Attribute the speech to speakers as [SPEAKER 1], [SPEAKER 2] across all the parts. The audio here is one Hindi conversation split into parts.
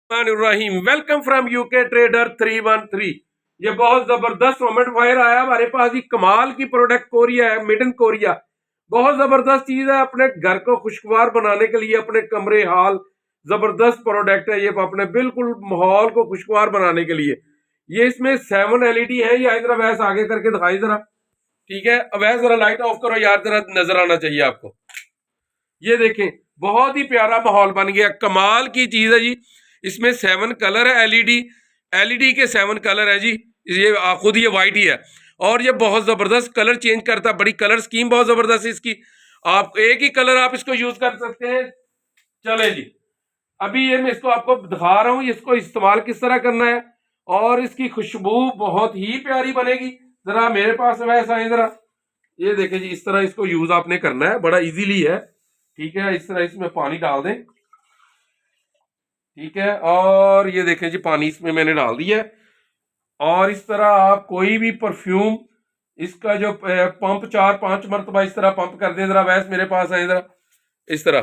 [SPEAKER 1] Rahim welcome from UK trader 313। ये बहुत जबरदस्त मोमेंट फायर आया हमारे पास। ये कमाल की प्रोडक्ट कोरिया है, मेड इन कोरिया। बहुत जबरदस्त चीज है अपने घर को खुशगवार बनाने के लिए, अपने कमरे हाल। जबरदस्त प्रोडक्ट है ये, अपने बिल्कुल माहौल को खुशगवार बनाने के लिए। ये इसमें 7 LED है। ये जरा वैस आगे करके दिखाई जरा। ठीक है, अवैस जरा लाइट ऑफ करो यार, जरा नजर आना चाहिए आपको। ये देखें, बहुत ही प्यारा माहौल बन गया। कमाल की चीज है जी। इसमें 7 कलर है, एलईडी के 7 कलर है जी। ये खुद ये वाइट ही है और ये बहुत जबरदस्त कलर चेंज करता है। बड़ी कलर स्कीम बहुत जबरदस्त है इसकी। आप एक ही कलर आप इसको यूज कर सकते हैं। चले जी, अभी ये मैं इसको आपको दिखा रहा हूं इसको इस्तेमाल किस तरह करना है। और इसकी खुशबू बहुत ही प्यारी बनेगी। जरा मेरे पास वैसा है, जरा ये देखें जी। इस तरह इसको यूज आपने करना है, बड़ा इजीली है। ठीक है, इस तरह इसमें पानी डाल दें। ठीक है, और ये देखें जी, पानी इसमें मैंने डाल दिया है। और इस तरह आप कोई भी परफ्यूम, इसका जो पंप 4-5 मरतबा इस तरह पंप कर दें। जरा वैस मेरे पास है, जरा इस तरह।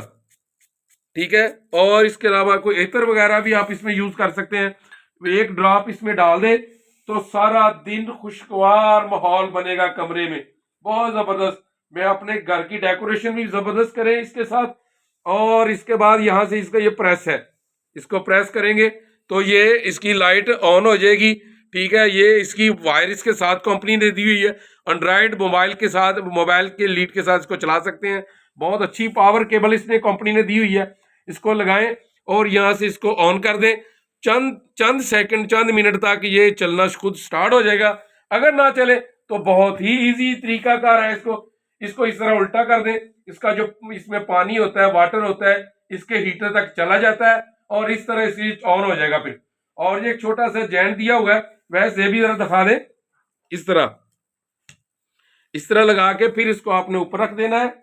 [SPEAKER 1] ठीक है, और इसके अलावा कोई एतर वगैरह भी आप इसमें यूज कर सकते हैं। एक ड्रॉप इसमें डाल दें तो सारा दिन खुशगवार माहौल बनेगा कमरे में। बहुत जबरदस्त। मैं अपने घर की डेकोरेशन भी जबरदस्त करें इसके साथ। और इसके बाद यहां से इसका ये प्रेस है, इसको प्रेस करेंगे तो ये इसकी लाइट ऑन हो जाएगी। ठीक है, ये इसकी वायर इसके साथ कंपनी ने दी हुई है। एंड्रॉयड मोबाइल के साथ, मोबाइल के लीड के साथ इसको चला सकते हैं। बहुत अच्छी पावर केबल इसने कंपनी ने दी हुई है। इसको लगाएं और यहां से इसको ऑन कर दें। चंद चंद सेकंड, चंद मिनट तक ये चलना खुद स्टार्ट हो जाएगा। अगर ना चले तो बहुत ही इजी तरीकाकार है। इसको इसको इस तरह उल्टा कर दें। इसका जो इसमें पानी होता है, वाटर होता है, इसके हीटर तक चला जाता है और इस तरह स्विच ऑन हो जाएगा फिर। और ये एक छोटा सा जैन दिया हुआ है, वैसे भी जरा दिखा दें। इस तरह, इस तरह लगा के फिर इसको आपने ऊपर रख देना है।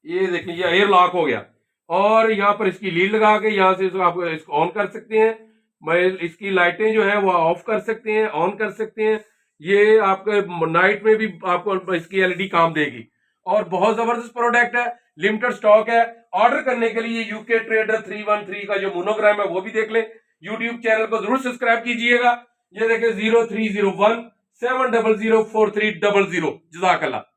[SPEAKER 1] ये देखिए, ये एयर लॉक हो गया। और यहाँ पर इसकी लीड लगा के यहाँ से आप इसको ऑन कर सकते हैं। मैं इसकी लाइटें जो है वो ऑफ कर सकते हैं, ऑन कर सकते हैं। ये आपके नाइट में भी आपको इसकी एलईडी काम देगी। और बहुत जबरदस्त प्रोडक्ट है, लिमिटेड स्टॉक है। ऑर्डर करने के लिए यूके ट्रेडर 313 का जो मोनोग्राम है वो भी देख लें। यूट्यूब चैनल को जरूर सब्सक्राइब कीजिएगा। ये देखें, 0301 7004300। जज़ाकल्लाह।